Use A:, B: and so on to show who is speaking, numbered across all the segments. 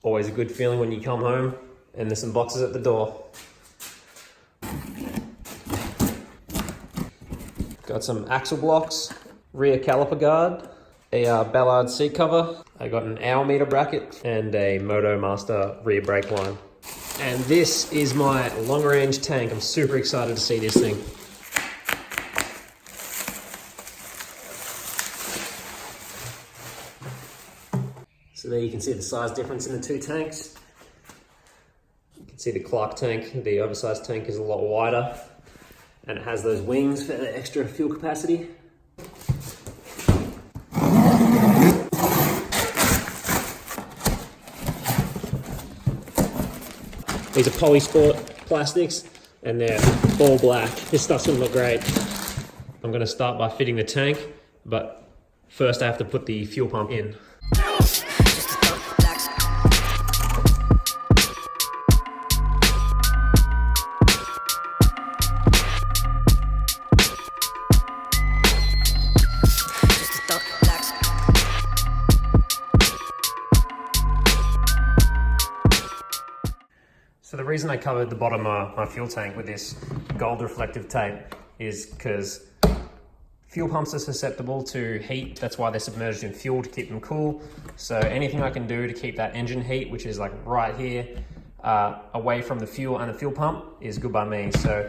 A: Always a good feeling when you come home and there's some boxes at the door. Got some axle blocks, rear caliper guard, a Ballard seat cover. I got an hour meter bracket and a Moto Master rear brake line. And this is my long range tank. I'm super excited to see this thing. So there you can see the size difference in the two tanks. You can see the Clark tank, the oversized tank, is a lot wider, and it has those wings for the extra fuel capacity. These are Polysport plastics and they're all black. This stuff's gonna look great. I'm gonna start by fitting the tank, but first I have to put the fuel pump in. So the reason I covered the bottom of my fuel tank with this gold reflective tape is because fuel pumps are susceptible to heat. That's why they're submerged in fuel, to keep them cool. So anything I can do to keep that engine heat, which is like right here, away from the fuel and the fuel pump is good by me. So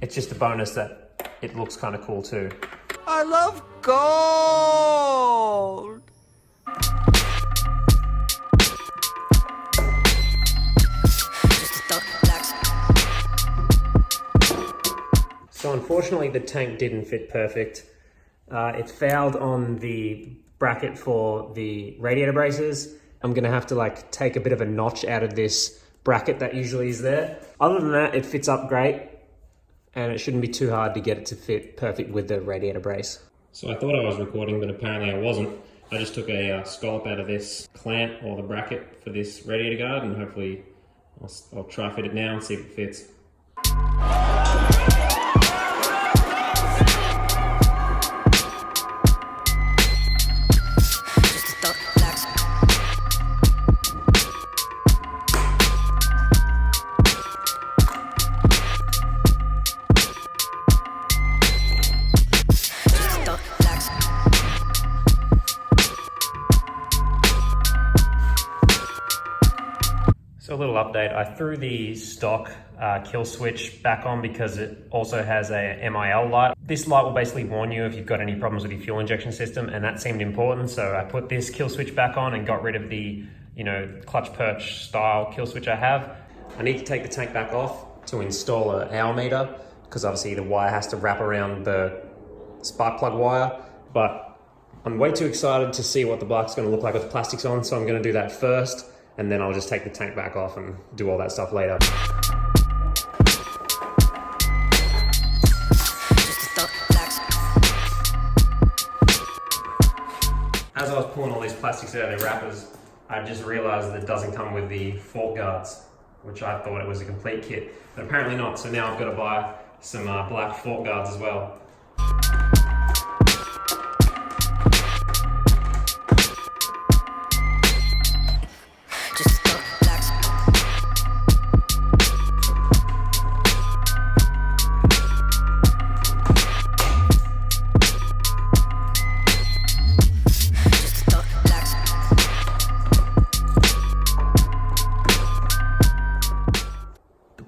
A: it's just a bonus that it looks kind of cool too.
B: I love gold!
A: So unfortunately the tank didn't fit perfect. It fouled on the bracket for the radiator braces. I'm gonna have to like take a bit of a notch out of this bracket that usually is there. Other than that, it fits up great and it shouldn't be too hard to get it to fit perfect with the radiator brace. So I thought I was recording, but apparently I wasn't. I just took a scallop out of this clamp or the bracket for this radiator guard, and hopefully I'll try fit it now and see if it fits. So a little update, I threw the stock kill switch back on because it also has a MIL light. This light will basically warn you if you've got any problems with your fuel injection system, and that seemed important. So I put this kill switch back on and got rid of the, clutch perch style kill switch I have. I need to take the tank back off to install an hour meter because obviously the wire has to wrap around the spark plug wire, but I'm way too excited to see what the bike's gonna look like with the plastics on, so I'm gonna do that first. And then I'll just take the tank back off and do all that stuff later. As I was pulling all these plastics out of their wrappers, I just realized that it doesn't come with the fork guards, which I thought it was a complete kit, but apparently not. So now I've got to buy some black fork guards as well.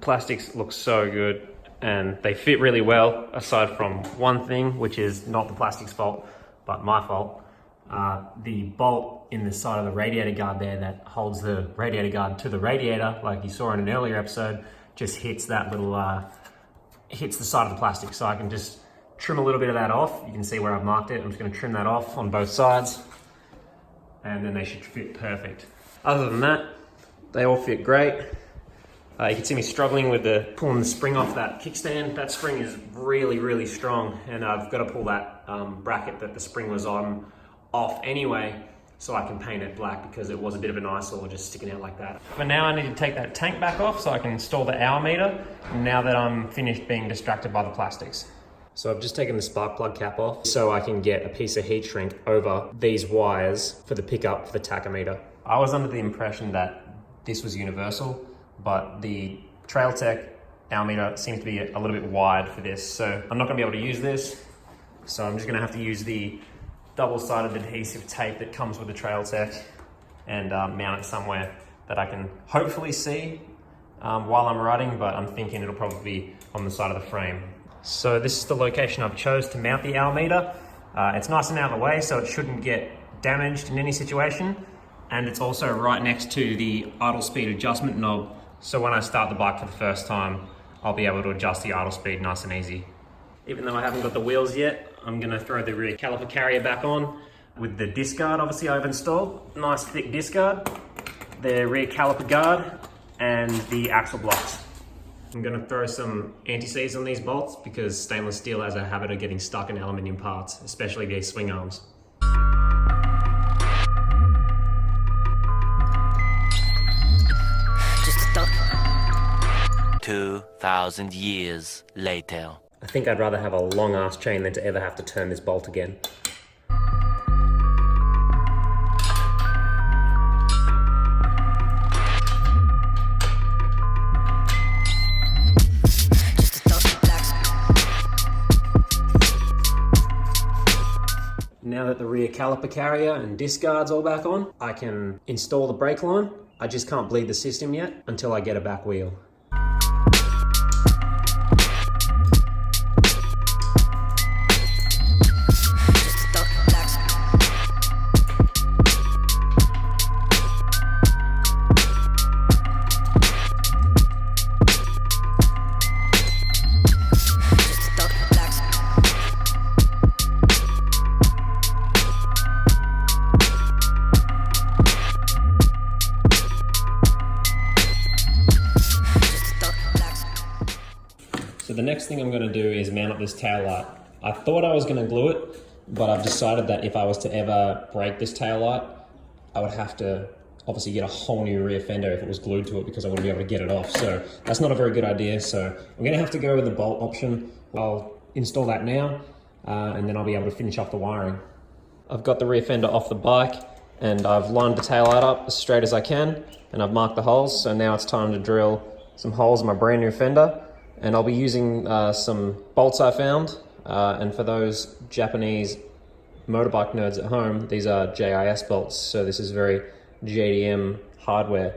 A: Plastics look so good and they fit really well, aside from one thing, which is not the plastic's fault, but my fault. The bolt in the side of the radiator guard there that holds the radiator guard to the radiator, like you saw in an earlier episode, just hits that little, hits the side of the plastic. So I can just trim a little bit of that off. You can see where I've marked it. I'm just gonna trim that off on both sides and then they should fit perfect. Other than that, they all fit great. You can see me struggling with pulling the spring off that kickstand. That spring is really, really strong, and I've got to pull that bracket that the spring was on off anyway, so I can paint it black because it was a bit of an eyesore just sticking out like that. But now I need to take that tank back off so I can install the hour meter now that I'm finished being distracted by the plastics. So I've just taken the spark plug cap off so I can get a piece of heat shrink over these wires for the pickup for the tachometer. I was under the impression that this was universal, but the Trailtech Almeter seems to be a little bit wide for this, so I'm not gonna be able to use this. So I'm just gonna have to use the double-sided adhesive tape that comes with the Trailtech and mount it somewhere that I can hopefully see while I'm riding, but I'm thinking it'll probably be on the side of the frame. So this is the location I've chose to mount the Almeter. It's nice and out of the way, so it shouldn't get damaged in any situation. And it's also right next to the idle speed adjustment knob. So when I start the bike for the first time, I'll be able to adjust the idle speed nice and easy. Even though I haven't got the wheels yet, I'm gonna throw the rear caliper carrier back on with the disc guard, obviously I've installed. Nice thick disc guard, the rear caliper guard, and the axle blocks. I'm gonna throw some anti-seize on these bolts because stainless steel has a habit of getting stuck in aluminium parts, especially these swing arms.
B: 2,000 years later.
A: I think I'd rather have a long ass chain than to ever have to turn this bolt again. Now that the rear caliper carrier and disc guard's all back on, I can install the brake line. I just can't bleed the system yet until I get a back wheel. So the next thing I'm going to do is mount up this tail light. I thought I was going to glue it, but I've decided that if I was to ever break this tail light, I would have to obviously get a whole new rear fender if it was glued to it because I wouldn't be able to get it off. So that's not a very good idea. So I'm going to have to go with the bolt option. I'll install that now and then I'll be able to finish off the wiring. I've got the rear fender off the bike and I've lined the tail light up as straight as I can and I've marked the holes. So now it's time to drill some holes in my brand new fender. And I'll be using some bolts I found. And for those Japanese motorbike nerds at home, these are JIS bolts. So this is very JDM hardware.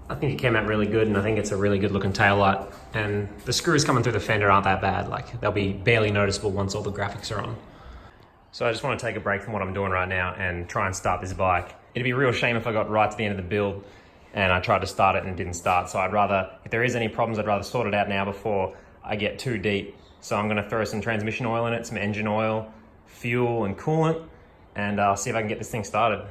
A: I think it came out really good and I think it's a really good looking taillight. And the screws coming through the fender aren't that bad. Like they'll be barely noticeable once all the graphics are on. So I just want to take a break from what I'm doing right now and try and start this bike. It'd be a real shame if I got right to the end of the build and I tried to start it and it didn't start. So I'd rather, if there is any problems, I'd rather sort it out now before I get too deep. So I'm gonna throw some transmission oil in it, some engine oil, fuel and coolant, and I'll see if I can get this thing started.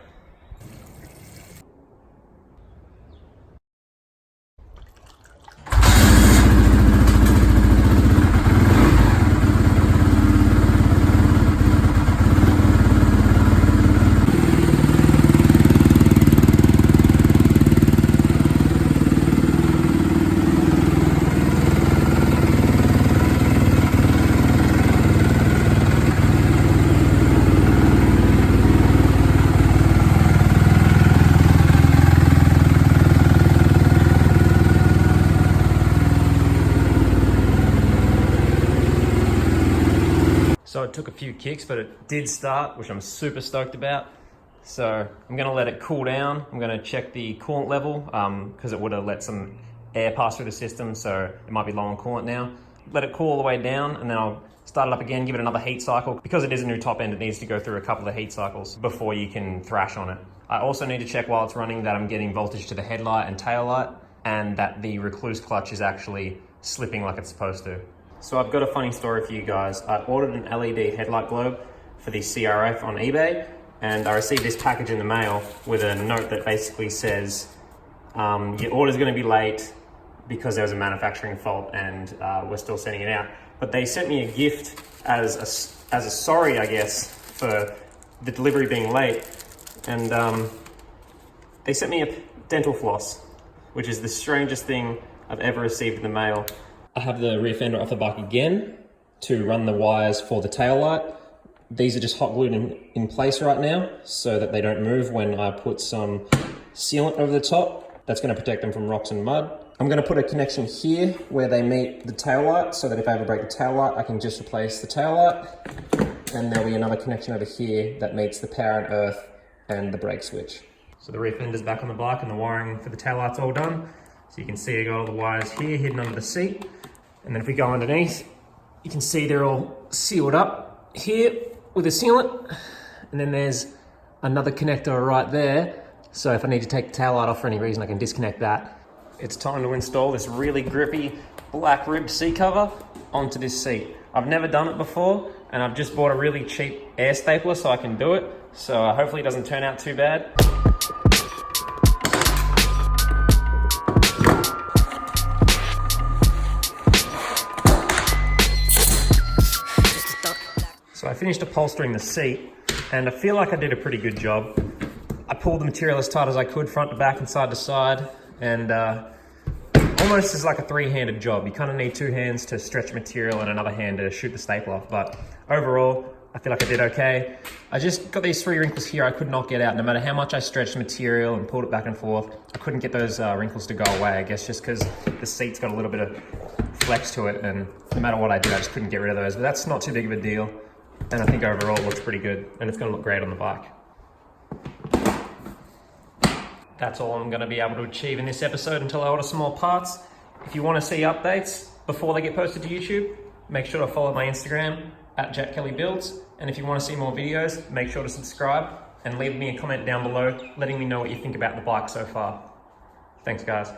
A: So it took a few kicks, but it did start, which I'm super stoked about. So I'm gonna let it cool down. I'm gonna check the coolant level because it would have let some air pass through the system, so it might be low on coolant now. Let it cool all the way down and then I'll start it up again, give it another heat cycle. Because it is a new top end, it needs to go through a couple of heat cycles before you can thrash on it. I also need to check while it's running that I'm getting voltage to the headlight and tail light and that the recluse clutch is actually slipping like it's supposed to. So I've got a funny story for you guys. I ordered an LED headlight globe for the CRF on eBay, and I received this package in the mail with a note that basically says, your order's gonna be late because there was a manufacturing fault and we're still sending it out. But they sent me a gift as a sorry, I guess, for the delivery being late. And they sent me a dental floss, which is the strangest thing I've ever received in the mail. I have the rear fender off the bike again to run the wires for the tail light These are just hot glued in place right now so that they don't move when I put some sealant over the top. That's going to protect them from rocks and mud. I'm going to put a connection here where they meet the tail light so that if I ever break the tail light, I can just replace the tail light. And there'll be another connection over here that meets the power and earth and the brake switch. So the rear fender's back on the bike and the wiring for the tail light's all done. So you can see I got all the wires here hidden under the seat. And then if we go underneath, you can see they're all sealed up here with a sealant. And then there's another connector right there. So if I need to take the tail light off for any reason, I can disconnect that. It's time to install this really grippy black ribbed seat cover onto this seat. I've never done it before, and I've just bought a really cheap air stapler so I can do it. So hopefully it doesn't turn out too bad. So I finished upholstering the seat, and I feel like I did a pretty good job. I pulled the material as tight as I could, front to back and side to side, and almost is like a three-handed job. You kind of need two hands to stretch material and another hand to shoot the staple off, but overall, I feel like I did okay. I just got these 3 wrinkles here I could not get out. No matter how much I stretched material and pulled it back and forth, I couldn't get those wrinkles to go away, I guess just because the seat's got a little bit of flex to it, and no matter what I did, I just couldn't get rid of those, but that's not too big of a deal. And I think overall it looks pretty good, and it's gonna look great on the bike. That's all I'm gonna be able to achieve in this episode until I order some more parts. If you wanna see updates before they get posted to YouTube, make sure to follow my Instagram @JackKellyBuilds. And if you wanna see more videos, make sure to subscribe and leave me a comment down below letting me know what you think about the bike so far. Thanks guys.